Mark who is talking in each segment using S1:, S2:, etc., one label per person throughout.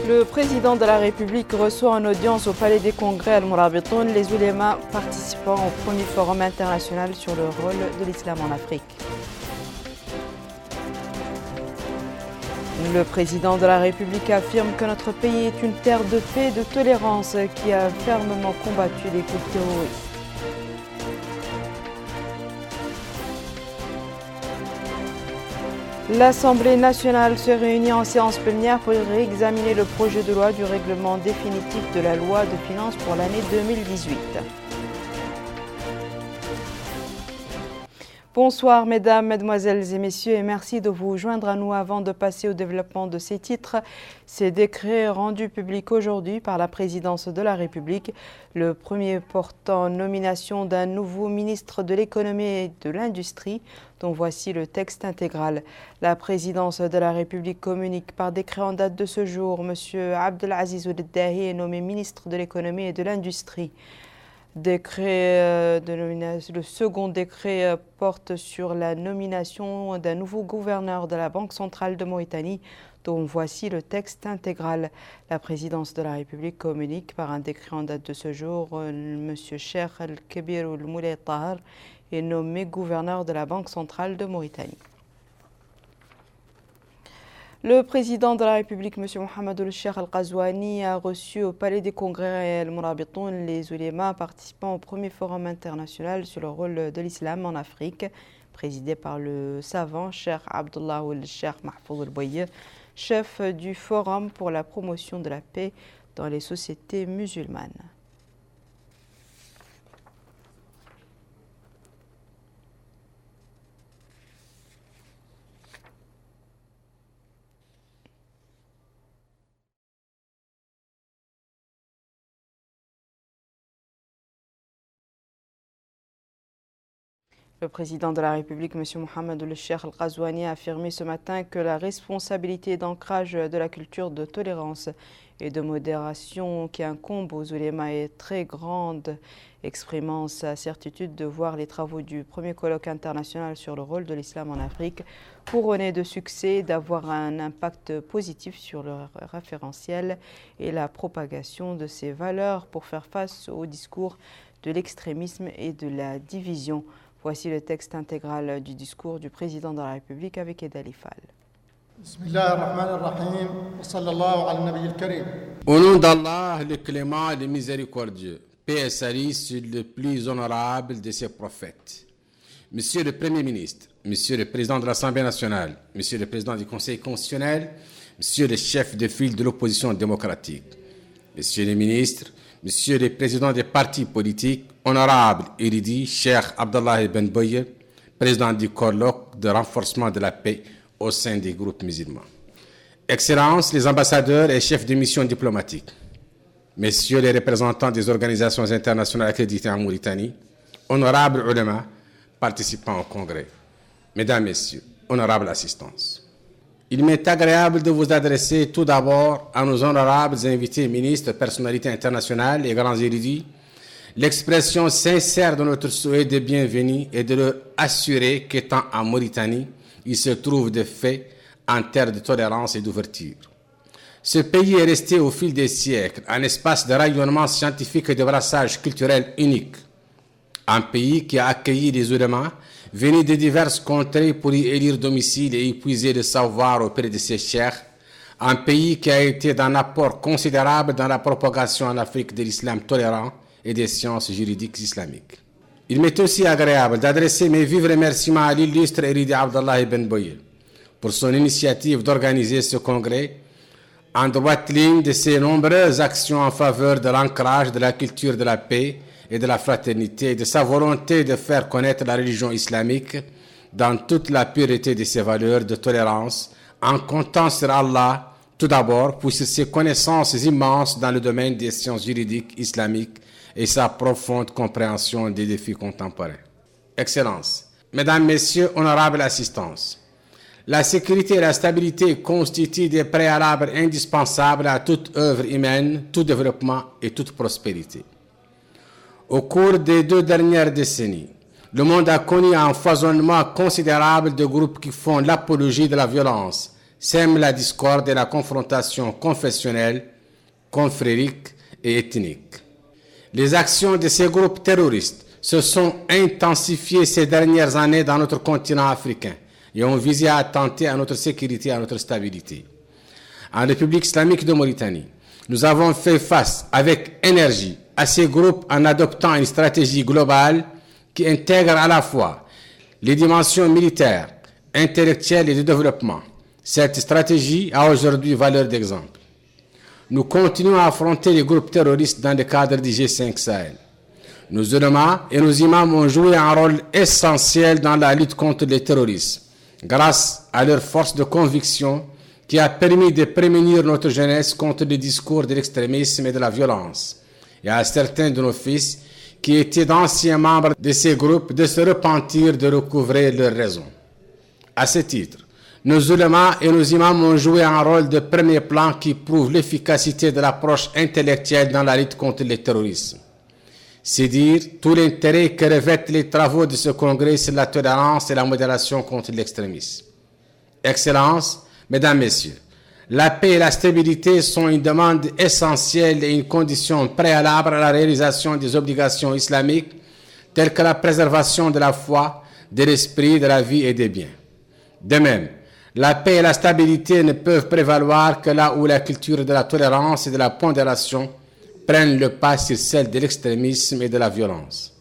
S1: Le président de la République reçoit en audience au Palais des Congrès Al-Mourabitoun les oulémas participant au premier forum international sur le rôle de l'islam en Afrique. Le président de la République affirme que notre pays est une terre de paix et de tolérance qui a fermement combattu les coups de terrorisme. L'Assemblée nationale se réunit en séance plénière pour réexaminer le projet de loi du règlement définitif de la loi de finances pour l'année 2018. Bonsoir mesdames, mesdemoiselles et messieurs et merci de vous joindre à nous avant de passer au développement de ces titres. Ces décrets rendus publics aujourd'hui par la présidence de la République, le premier portant nomination d'un nouveau ministre de l'économie et de l'industrie, dont voici le texte intégral. La présidence de la République communique par décret en date de ce jour. M. Abdelaziz Ould Dahi est nommé ministre de l'économie et de l'industrie. Le second décret porte sur la nomination d'un nouveau gouverneur de la Banque centrale de Mauritanie, dont voici le texte intégral. La présidence de la République communique par un décret en date de ce jour. M. Cheikh Al-Kebir Ould Tahar est nommé gouverneur de la Banque centrale de Mauritanie. Le président de la République, M. Mohamed Cheikh Al-Qazouani, a reçu au Palais des Congrès Al-Mourabitoun les oulémas participant au premier forum international sur le rôle de l'islam en Afrique, présidé par le savant Cheikh Abdullah Ould Cheikh Mahfouz El-Boye, chef du Forum pour la promotion de la paix dans les sociétés musulmanes. Le président de la République, M. Mohamed Cheikh Al-Qazouani, a affirmé ce matin que la responsabilité d'ancrage de la culture de tolérance et de modération qui incombe aux oulémas est très grande, exprimant sa certitude de voir les travaux du premier colloque international sur le rôle de l'islam en Afrique couronnés de succès, d'avoir un impact positif sur le référentiel et la propagation de ces valeurs pour faire face au discours de l'extrémisme et de la division. Voici le texte intégral du discours du président de la République avec Ed Alifal.
S2: Au nom d'Allah, le clément et le miséricordieux, paix et salut sur le plus honorable de ses prophètes. Monsieur le Premier ministre, Monsieur le Président de l'Assemblée nationale, Monsieur le Président du Conseil constitutionnel, Monsieur le chef de file de l'opposition démocratique, Monsieur les ministres, Monsieur le Président des partis politiques, honorable érudit Cheikh Abdallah Ibn Boye, président du colloque de renforcement de la paix au sein des groupes musulmans. Excellences, les ambassadeurs et chefs de mission diplomatiques, Messieurs les représentants des organisations internationales accréditées en Mauritanie, honorables ulémas, participants au congrès, Mesdames, Messieurs, honorable assistance. Il m'est agréable de vous adresser tout d'abord à nos honorables invités ministres, personnalités internationales et grands érudits, l'expression sincère de notre souhait de bienvenue et de leur assurer qu'étant en Mauritanie, il se trouve de fait en terre de tolérance et d'ouverture. Ce pays est resté au fil des siècles un espace de rayonnement scientifique et de brassage culturel unique. Un pays qui a accueilli les oulémas venus de diverses contrées pour y élire domicile et y puiser le savoir auprès de ses cheikhs. Un pays qui a été d'un apport considérable dans la propagation en Afrique de l'islam tolérant et des sciences juridiques islamiques. Il m'est aussi agréable d'adresser mes vifs remerciements à l'illustre érudit Abdallah Ibn Boye pour son initiative d'organiser ce congrès en droite ligne de ses nombreuses actions en faveur de l'ancrage de la culture de la paix et de la fraternité et de sa volonté de faire connaître la religion islamique dans toute la pureté de ses valeurs de tolérance, en comptant sur Allah tout d'abord pour ses connaissances immenses dans le domaine des sciences juridiques islamiques et sa profonde compréhension des défis contemporains. Excellences, Mesdames, Messieurs, honorables assistances, la sécurité et la stabilité constituent des préalables indispensables à toute œuvre humaine, tout développement et toute prospérité. Au cours des 2 dernières décennies, le monde a connu un foisonnement considérable de groupes qui font l'apologie de la violence, sèment la discorde et la confrontation confessionnelle, confrérique et ethnique. Les actions de ces groupes terroristes se sont intensifiées ces dernières années dans notre continent africain et ont visé à attenter à notre sécurité et à notre stabilité. En République islamique de Mauritanie, nous avons fait face avec énergie à ces groupes en adoptant une stratégie globale qui intègre à la fois les dimensions militaires, intellectuelles et de développement. Cette stratégie a aujourd'hui valeur d'exemple. Nous continuons à affronter les groupes terroristes dans le cadre du G5 Sahel. Nos ulémas et nos imams ont joué un rôle essentiel dans la lutte contre le terrorisme, grâce à leur force de conviction qui a permis de prémunir notre jeunesse contre le discours de l'extrémisme et de la violence, et à certains de nos fils qui étaient d'anciens membres de ces groupes de se repentir de recouvrer leur raison. À ce titre, nos ulémas et nos imams ont joué un rôle de premier plan qui prouve l'efficacité de l'approche intellectuelle dans la lutte contre le terrorisme. C'est dire tout l'intérêt que revêtent les travaux de ce congrès sur la tolérance et la modération contre l'extrémisme. Excellences, Mesdames, Messieurs, la paix et la stabilité sont une demande essentielle et une condition préalable à la réalisation des obligations islamiques telles que la préservation de la foi, de l'esprit, de la vie et des biens. De même, la paix et la stabilité ne peuvent prévaloir que là où la culture de la tolérance et de la pondération prennent le pas sur celle de l'extrémisme et de la violence.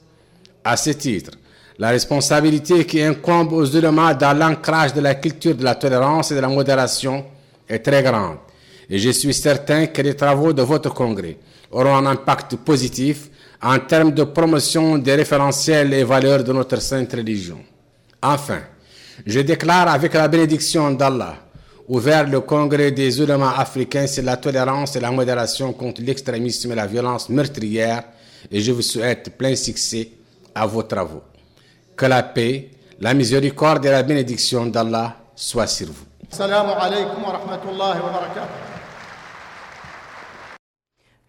S2: À ce titre, la responsabilité qui incombe aux ulémas dans l'ancrage de la culture de la tolérance et de la modération est très grande. Et je suis certain que les travaux de votre congrès auront un impact positif en termes de promotion des référentiels et valeurs de notre sainte religion. Enfin, je déclare avec la bénédiction d'Allah ouvert le congrès des ulémas africains sur la tolérance et la modération contre l'extrémisme et la violence meurtrière et je vous souhaite plein succès à vos travaux. Que la paix, la miséricorde et la bénédiction d'Allah soient sur vous.
S3: Assalamu alaikum wa rahmatullahi wa barakatuh.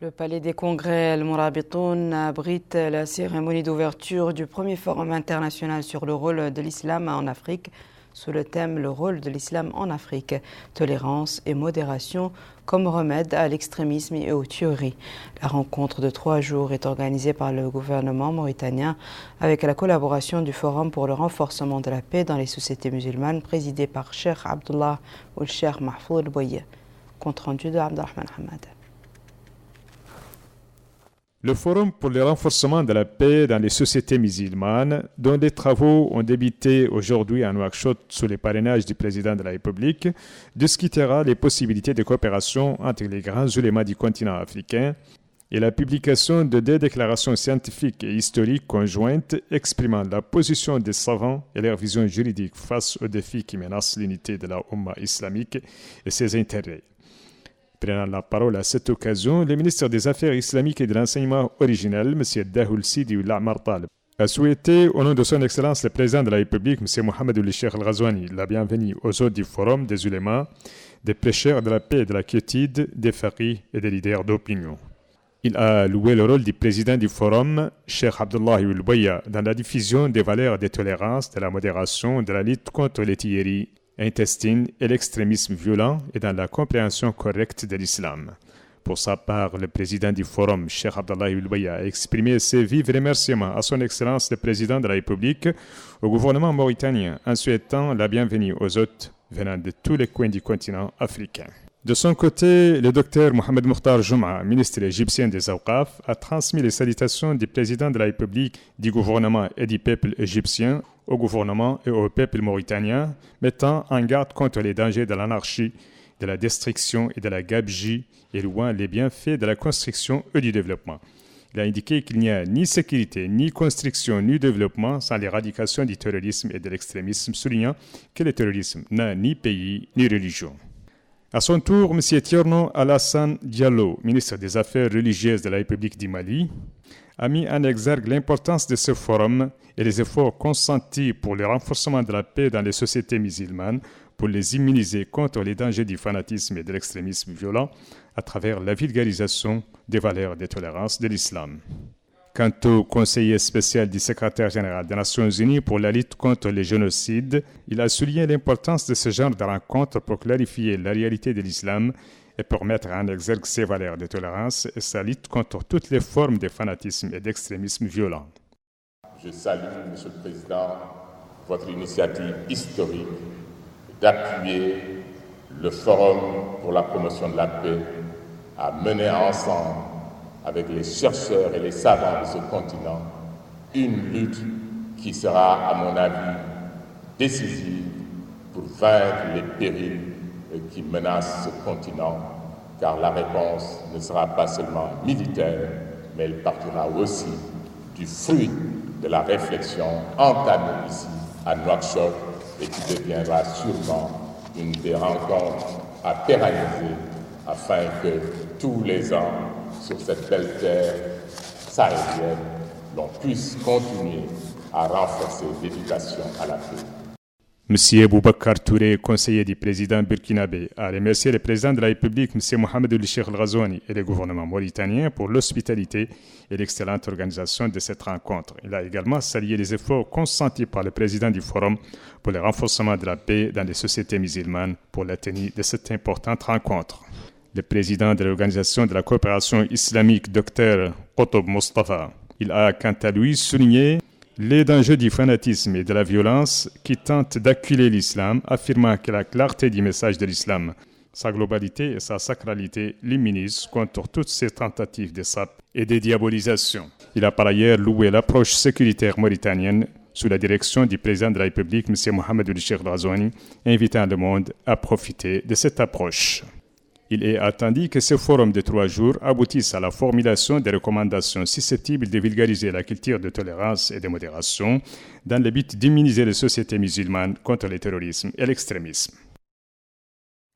S1: Le Palais des Congrès Al-Mourabitoun abrite la cérémonie d'ouverture du premier forum international sur le rôle de l'islam en Afrique, sous le thème « Le rôle de l'islam en Afrique, tolérance et modération comme remède à l'extrémisme et aux tueries ». La rencontre de 3 jours est organisée par le gouvernement mauritanien avec la collaboration du Forum pour le renforcement de la paix dans les sociétés musulmanes présidé par Cheikh Abdullah Ould Cheikh Mahfoud Bouye. Compte rendu de Abdelrahman Hamad.
S4: Le Forum pour le renforcement de la paix dans les sociétés musulmanes, dont les travaux ont débuté aujourd'hui à Nouakchott sous le parrainage du président de la République, discutera les possibilités de coopération entre les grands ulémas du continent africain et la publication de 2 déclarations scientifiques et historiques conjointes exprimant la position des savants et leur vision juridique face aux défis qui menacent l'unité de la Oumma islamique et ses intérêts. Prenant la parole à cette occasion, le ministre des Affaires islamiques et de l'enseignement originel, M. Dahoul Sidi Ould Ahmar Taleb, a souhaité, au nom de son Excellence le Président de la République, M. Mohamed Ould Cheikh Al-Ghazouani, la bienvenue aux hôtes du Forum des ulémas, des prêcheurs de la paix et de la quiétude, des faqirs et des leaders d'opinion. Il a loué le rôle du président du Forum, Cheikh Abdullah Ould Bouye, dans la diffusion des valeurs de tolérance, de la modération, de la lutte contre les tueries intestines et l'extrémisme violent et dans la compréhension correcte de l'islam. Pour sa part, le président du Forum, Cheikh Abdallah Ould Bouye, a exprimé ses vifs remerciements à son Excellence le Président de la République, au gouvernement mauritanien, en souhaitant la bienvenue aux hôtes venant de tous les coins du continent africain. De son côté, le docteur Mohamed Mokhtar Jouma, ministre égyptien des Awqaf, a transmis les salutations du président de la République, du gouvernement et du peuple égyptien au gouvernement et au peuple mauritanien, mettant en garde contre les dangers de l'anarchie, de la destruction et de la gabegie, et louant les bienfaits de la construction et du développement. Il a indiqué qu'il n'y a ni sécurité, ni construction, ni développement sans l'éradication du terrorisme et de l'extrémisme, soulignant que le terrorisme n'a ni pays ni religion. À son tour, M. Tierno Alassane Diallo, ministre des Affaires religieuses de la République du Mali, a mis en exergue l'importance de ce forum et les efforts consentis pour le renforcement de la paix dans les sociétés musulmanes pour les immuniser contre les dangers du fanatisme et de l'extrémisme violent à travers la vulgarisation des valeurs de tolérance de l'islam. Quant au conseiller spécial du secrétaire général des Nations Unies pour la lutte contre les génocides, il a souligné l'importance de ce genre de rencontres pour clarifier la réalité de l'islam et pour mettre en exergue ses valeurs de tolérance et sa lutte contre toutes les formes de fanatisme et d'extrémisme violent.
S5: Je salue, Monsieur le Président, votre initiative historique d'appuyer le Forum pour la promotion de la paix à mener ensemble avec les chercheurs et les savants de ce continent une lutte qui sera, à mon avis, décisive pour vaincre les périls qui menacent ce continent, car la réponse ne sera pas seulement militaire, mais elle partira aussi du fruit de la réflexion entamée ici à Nouakchott et qui deviendra sûrement une des rencontres à pérenniser afin que tous les ans, sur cette belle terre sahélienne, l'on puisse continuer à renforcer l'éducation à la paix.
S4: M. Boubacar Touré, conseiller du président burkinabé, a remercié le président de la République, M. Mohamed Ould Cheikh El Ghazouani, et le gouvernement mauritanien pour l'hospitalité et l'excellente organisation de cette rencontre. Il a également salué les efforts consentis par le président du Forum pour le renforcement de la paix dans les sociétés musulmanes pour la tenue de cette importante rencontre. Le président de l'Organisation de la coopération islamique, Dr Qutb Mustafa, il a quant à lui souligné les dangers du fanatisme et de la violence qui tentent d'acculer l'islam, affirmant que la clarté du message de l'islam, sa globalité et sa sacralité l'immunisent contre toutes ces tentatives de sape et de diabolisation. Il a par ailleurs loué l'approche sécuritaire mauritanienne sous la direction du président de la République, M. Mohamed Ould Cheikh El Ghazouani, invitant le monde à profiter de cette approche. Il est attendu que ce forum de 3 jours aboutisse à la formulation des recommandations susceptibles de vulgariser la culture de tolérance et de modération dans le but d'immuniser les sociétés musulmanes contre le terrorisme et l'extrémisme.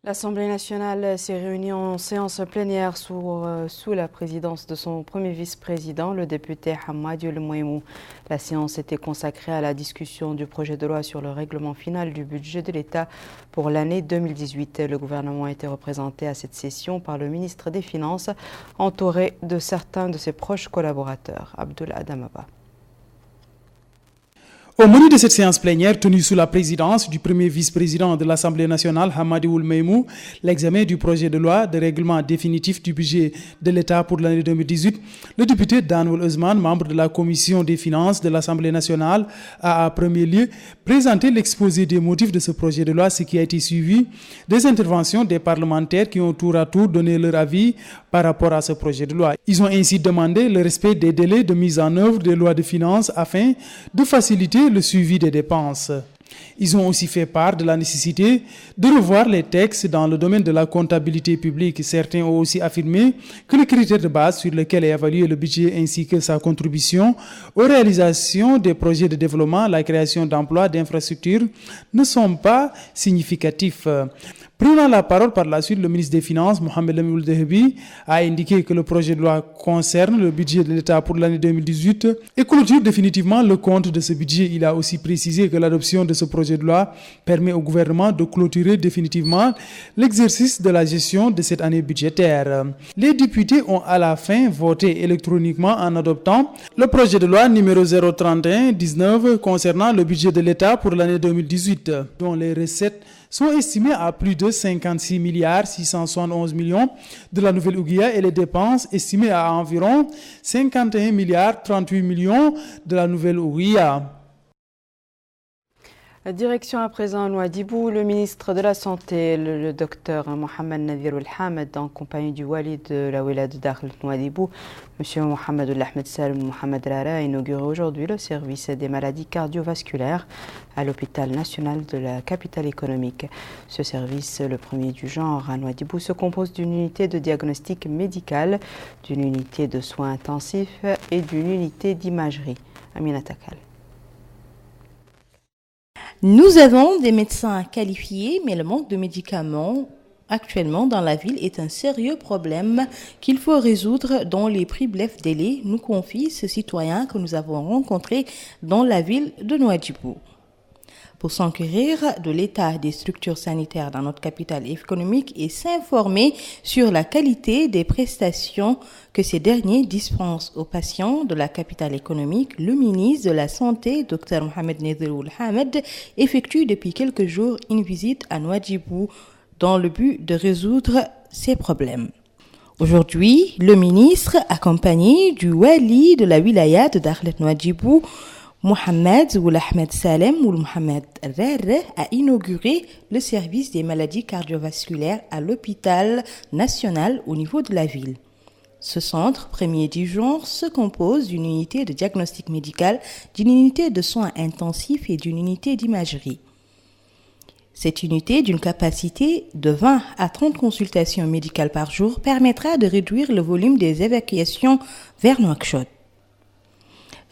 S1: L'Assemblée nationale s'est réunie en séance plénière sous la présidence de son premier vice-président, le député Hamadi Ould Mouaimou. La séance était consacrée à la discussion du projet de loi sur le règlement final du budget de l'État pour l'année 2018. Le gouvernement a été représenté à cette session par le ministre des Finances, entouré de certains de ses proches collaborateurs. Abdoul Adamaba.
S6: Au menu de cette séance plénière tenue sous la présidence du premier vice-président de l'Assemblée nationale, Hamadi Ould Mouaimou, l'examen du projet de loi de règlement définitif du budget de l'État pour l'année 2018, le député Dan Ould Ousmane, membre de la commission des finances de l'Assemblée nationale, a en premier lieu présenté l'exposé des motifs de ce projet de loi, ce qui a été suivi des interventions des parlementaires qui ont tour à tour donné leur avis par rapport à ce projet de loi. Ils ont ainsi demandé le respect des délais de mise en œuvre des lois de finances afin de faciliter le suivi des dépenses. Ils ont aussi fait part de la nécessité de revoir les textes dans le domaine de la comptabilité publique. Certains ont aussi affirmé que les critères de base sur lesquels est évalué le budget ainsi que sa contribution aux réalisations des projets de développement, la création d'emplois, d'infrastructures ne sont pas significatifs. Prenant la parole par la suite, le ministre des Finances, Mohamed Lamine Ould Dahbi, a indiqué que le projet de loi concerne le budget de l'État pour l'année 2018 et clôture définitivement le compte de ce budget. Il a aussi précisé que l'adoption de ce projet de loi permet au gouvernement de clôturer définitivement l'exercice de la gestion de cette année budgétaire. Les députés ont à la fin voté électroniquement en adoptant le projet de loi numéro 031-19 concernant le budget de l'État pour l'année 2018, dont les recettes sont estimées à plus de 56 milliards 671 millions de la nouvelle Ouguiya et les dépenses estimées à environ 51 milliards 38 millions de la nouvelle Ouguiya.
S1: Direction à présent à Nouadhibou, le ministre de la Santé, le docteur Mohamed Nadir Ould Hamid, en compagnie du wali de la wilaya de Dakhel Nouadhibou, M. Mohamed Ould Ahmed Salem Mohamed Rara, a inauguré aujourd'hui le service des maladies cardiovasculaires à l'hôpital national de la capitale économique. Ce service, le premier du genre à Nouadhibou, se compose d'une unité de diagnostic médical, d'une unité de soins intensifs et d'une unité d'imagerie. Amina Takal.
S7: Nous avons des médecins qualifiés, mais le manque de médicaments actuellement dans la ville est un sérieux problème qu'il faut résoudre dans les plus brefs délais, nous confie ce citoyen que nous avons rencontré dans la ville de Nouadhibou. pour s'enquérir de l'état des structures sanitaires dans notre capitale économique et s'informer sur la qualité des prestations que ces derniers dispensent aux patients de la capitale économique. Le ministre de la Santé, Dr Mohamed Nadhir Ould Hamid, effectue depuis quelques jours une visite à Nouadhibou dans le but de résoudre ces problèmes. Aujourd'hui, le ministre, accompagné du wali de la wilaya de Dakhlet Nouadhibou, Mohamed Ould Ahmed Salem Ould Mohamed Rare, a inauguré le service des maladies cardiovasculaires à l'hôpital national au niveau de la ville. Ce centre, premier du genre, se compose d'une unité de diagnostic médical, d'une unité de soins intensifs et d'une unité d'imagerie. Cette unité, d'une capacité de 20 à 30 consultations médicales par jour, permettra de réduire le volume des évacuations vers Nouakchott.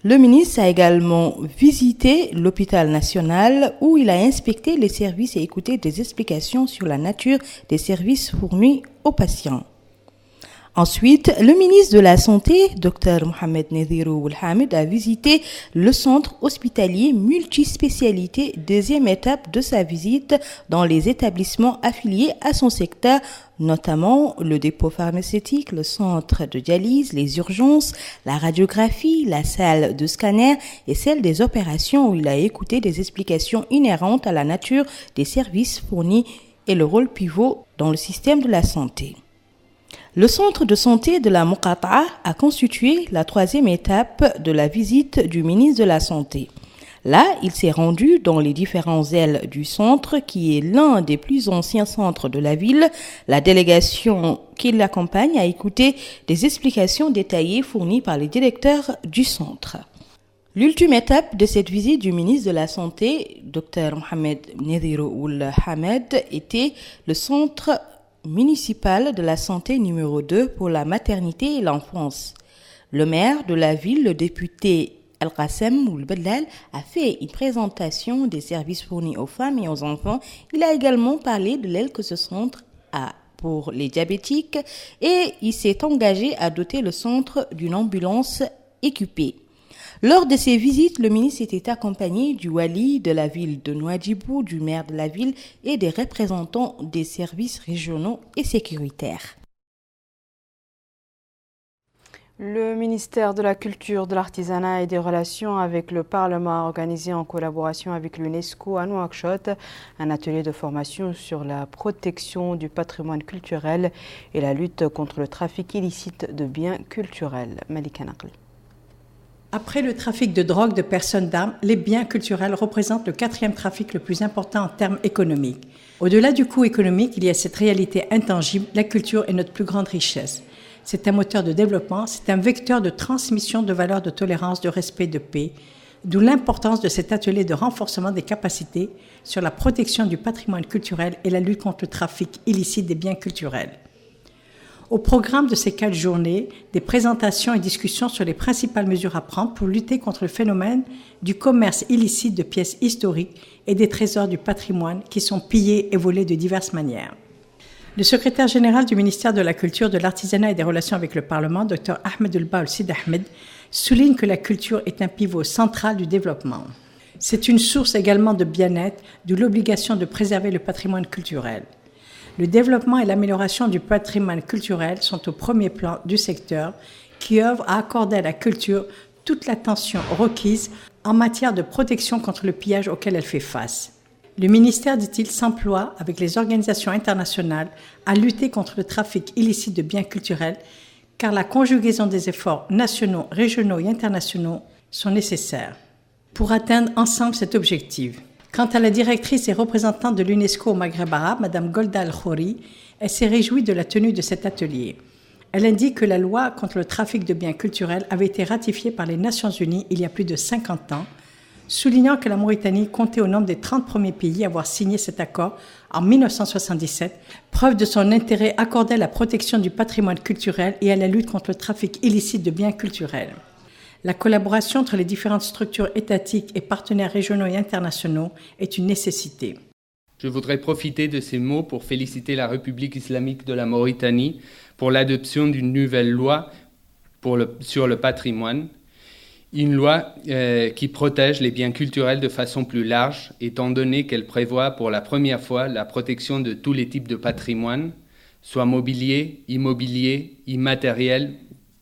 S7: Le ministre a également visité l'hôpital national où il a inspecté les services et écouté des explications sur la nature des services fournis aux patients. Ensuite, le ministre de la Santé, Dr Mohamed Nadhir Ould Hamid, a visité le centre hospitalier multispécialité, deuxième étape de sa visite dans les établissements affiliés à son secteur, notamment le dépôt pharmaceutique, le centre de dialyse, les urgences, la radiographie, la salle de scanner et celle des opérations où il a écouté des explications inhérentes à la nature des services fournis et le rôle pivot dans le système de la santé. Le centre de santé de la Muqata'a a constitué la troisième étape de la visite du ministre de la Santé. Là, il s'est rendu dans les différentes ailes du centre, qui est l'un des plus anciens centres de la ville. La délégation qui l'accompagne a écouté des explications détaillées fournies par les directeurs du centre. L'ultime étape de cette visite du ministre de la Santé, Dr Mohamed Nadhir Ould Hamid, était le centre municipal de la santé numéro 2 pour la maternité et l'enfance. Le maire de la ville, le député Al-Qassem Ould Bedlal, a fait une présentation des services fournis aux femmes et aux enfants. Il a également parlé de l'aide que ce centre a pour les diabétiques et il s'est engagé à doter le centre d'une ambulance équipée. Lors de ces visites, le ministre était accompagné du wali de la ville de Nouadhibou, du maire de la ville et des représentants des services régionaux et sécuritaires.
S1: Le ministère de la Culture, de l'Artisanat et des Relations avec le Parlement a organisé en collaboration avec l'UNESCO à Nouakchott un atelier de formation sur la protection du patrimoine culturel et la lutte contre le trafic illicite de biens culturels. Malika Naqli.
S8: Après le trafic de drogue, de personnes, d'armes, les biens culturels représentent le 4e trafic le plus important en termes économiques. Au-delà du coût économique, il y a cette réalité intangible, la culture est notre plus grande richesse. C'est un moteur de développement, c'est un vecteur de transmission de valeurs de tolérance, de respect, de paix, d'où l'importance de cet atelier de renforcement des capacités sur la protection du patrimoine culturel et la lutte contre le trafic illicite des biens culturels. Au programme de ces 4 journées, des présentations et discussions sur les principales mesures à prendre pour lutter contre le phénomène du commerce illicite de pièces historiques et des trésors du patrimoine qui sont pillés et volés de diverses manières. Le secrétaire général du ministère de la Culture, de l'Artisanat et des Relations avec le Parlement, Dr Ahmed Ould Sid Ahmed, souligne que la culture est un pivot central du développement. C'est une source également de bien-être, d'où l'obligation de préserver le patrimoine culturel. Le développement et l'amélioration du patrimoine culturel sont au premier plan du secteur qui œuvre à accorder à la culture toute l'attention requise en matière de protection contre le pillage auquel elle fait face. Le ministère, dit-il, s'emploie avec les organisations internationales à lutter contre le trafic illicite de biens culturels car la conjugaison des efforts nationaux, régionaux et internationaux sont nécessaires pour atteindre ensemble cet objectif. Quant à la directrice et représentante de l'UNESCO au Maghreb arabe, Mme Golda Al-Khouri, elle s'est réjouie de la tenue de cet atelier. Elle indique que la loi contre le trafic de biens culturels avait été ratifiée par les Nations Unies il y a plus de 50 ans, soulignant que la Mauritanie comptait au nombre des 30 premiers pays à avoir signé cet accord en 1977, preuve de son intérêt accordé à la protection du patrimoine culturel et à la lutte contre le trafic illicite de biens culturels. La collaboration entre les différentes structures étatiques et partenaires régionaux et internationaux est une nécessité.
S9: Je voudrais profiter de ces mots pour féliciter la République islamique de la Mauritanie pour l'adoption d'une nouvelle loi sur le patrimoine. Une loi qui protège les biens culturels de façon plus large, étant donné qu'elle prévoit pour la première fois la protection de tous les types de patrimoine, soit mobilier, immobilier, immatériel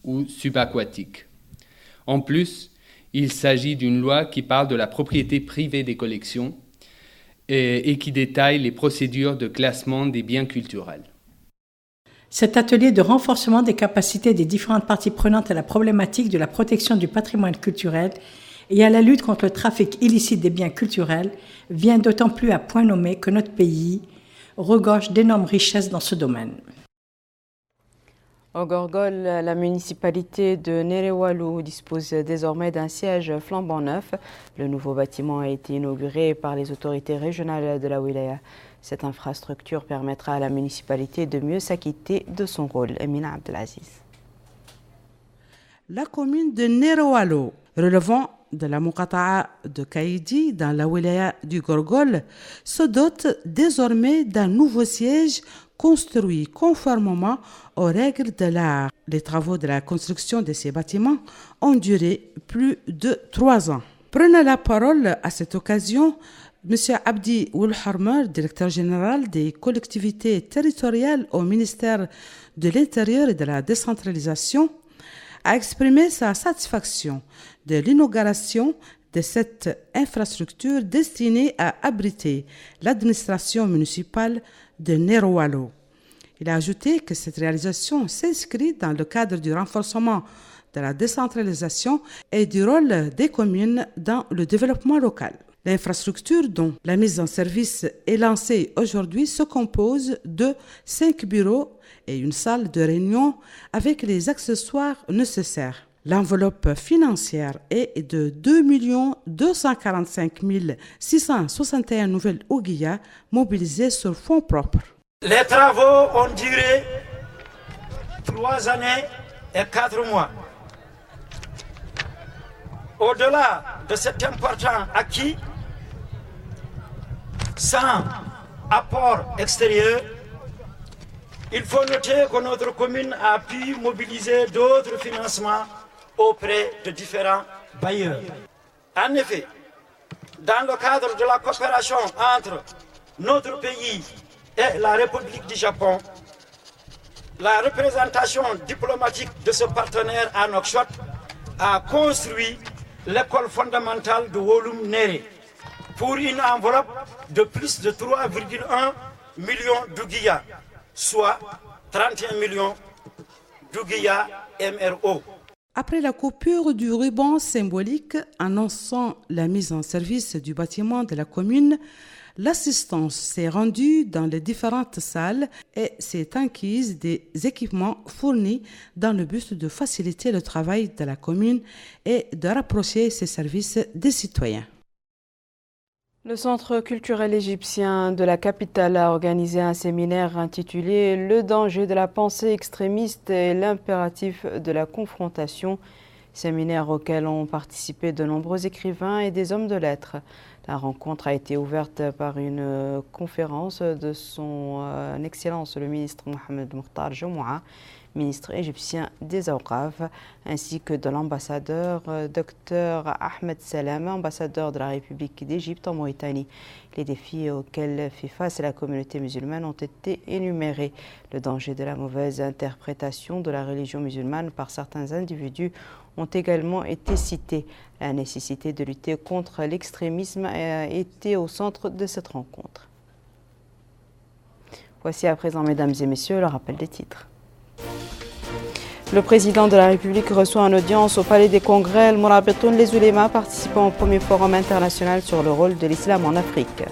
S9: ou subaquatique. En plus, il s'agit d'une loi qui parle de la propriété privée des collections et qui détaille les procédures de classement des biens culturels.
S8: Cet atelier de renforcement des capacités des différentes parties prenantes à la problématique de la protection du patrimoine culturel et à la lutte contre le trafic illicite des biens culturels vient d'autant plus à point nommé que notre pays regorge d'énormes richesses dans ce domaine.
S1: Au Gorgol, la municipalité de Nerewalo dispose désormais d'un siège flambant neuf. Le nouveau bâtiment a été inauguré par les autorités régionales de la wilaya. Cette infrastructure permettra à la municipalité de mieux s'acquitter de son rôle. Emina Abdelaziz.
S10: La commune de Nerewalo, relevant de la Muqata'a de Kaïdi dans la wilaya du Gorgol, se dote désormais d'un nouveau siège construit conformément aux règles de l'art. Les travaux de la construction de ces bâtiments ont duré plus de 3 ans. Prenant la parole à cette occasion, M. Abdi Oulharmer, directeur général des collectivités territoriales au ministère de l'Intérieur et de la décentralisation, a exprimé sa satisfaction de l'inauguration de cette infrastructure destinée à abriter l'administration municipale de Nerewalo. Il a ajouté que cette réalisation s'inscrit dans le cadre du renforcement de la décentralisation et du rôle des communes dans le développement local. L'infrastructure dont la mise en service est lancée aujourd'hui se compose de 5 bureaux et une salle de réunion avec les accessoires nécessaires. L'enveloppe financière est de 2 245 661 nouvelles ouguiyas mobilisées sur fonds propres.
S11: Les travaux ont duré 3 années et 4 mois. Au-delà de cet important acquis, sans apport extérieur, il faut noter que notre commune a pu mobiliser d'autres financements auprès de différents bailleurs. En effet, dans le cadre de la coopération entre notre pays et la République du Japon, la représentation diplomatique de ce partenaire à Nouakchott a construit l'école fondamentale de Wolum Néré pour une enveloppe de plus de 3,1 millions d'ouguiyas, soit 31 millions d'ouguiyas MRO.
S10: Après la coupure du ruban symbolique annonçant la mise en service du bâtiment de la commune, l'assistance s'est rendue dans les différentes salles et s'est enquise des équipements fournis dans le but de faciliter le travail de la commune et de rapprocher ses services des citoyens.
S1: Le Centre culturel égyptien de la capitale a organisé un séminaire intitulé « Le danger de la pensée extrémiste et l'impératif de la confrontation », séminaire auquel ont participé de nombreux écrivains et des hommes de lettres. La rencontre a été ouverte par une conférence de son Excellence le ministre Mohamed Mokhtar Joumoua, ministre égyptien des Awqaf, ainsi que de l'ambassadeur Dr Ahmed Salam, ambassadeur de la République d'Égypte en Mauritanie. Les défis auxquels fait face la communauté musulmane ont été énumérés. Le danger de la mauvaise interprétation de la religion musulmane par certains individus ont également été cités. La nécessité de lutter contre l'extrémisme a été au centre de cette rencontre. Voici à présent, mesdames et messieurs, le rappel des titres. Le président de la République reçoit en audience au Palais des Congrès El Mourabitoun les oulémas participant au premier forum international sur le rôle de l'islam en Afrique.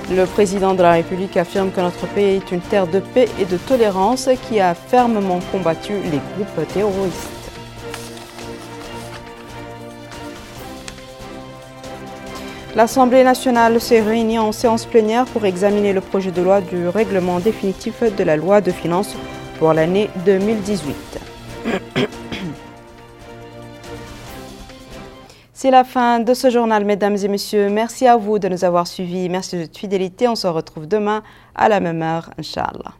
S1: Le président de la République affirme que notre pays est une terre de paix et de tolérance qui a fermement combattu les groupes terroristes. L'Assemblée nationale s'est réunie en séance plénière pour examiner le projet de loi du règlement définitif de la loi de finances pour l'année 2018. C'est la fin de ce journal, mesdames et messieurs. Merci à vous de nous avoir suivis. Merci de votre fidélité. On se retrouve demain à la même heure, Inch'Allah.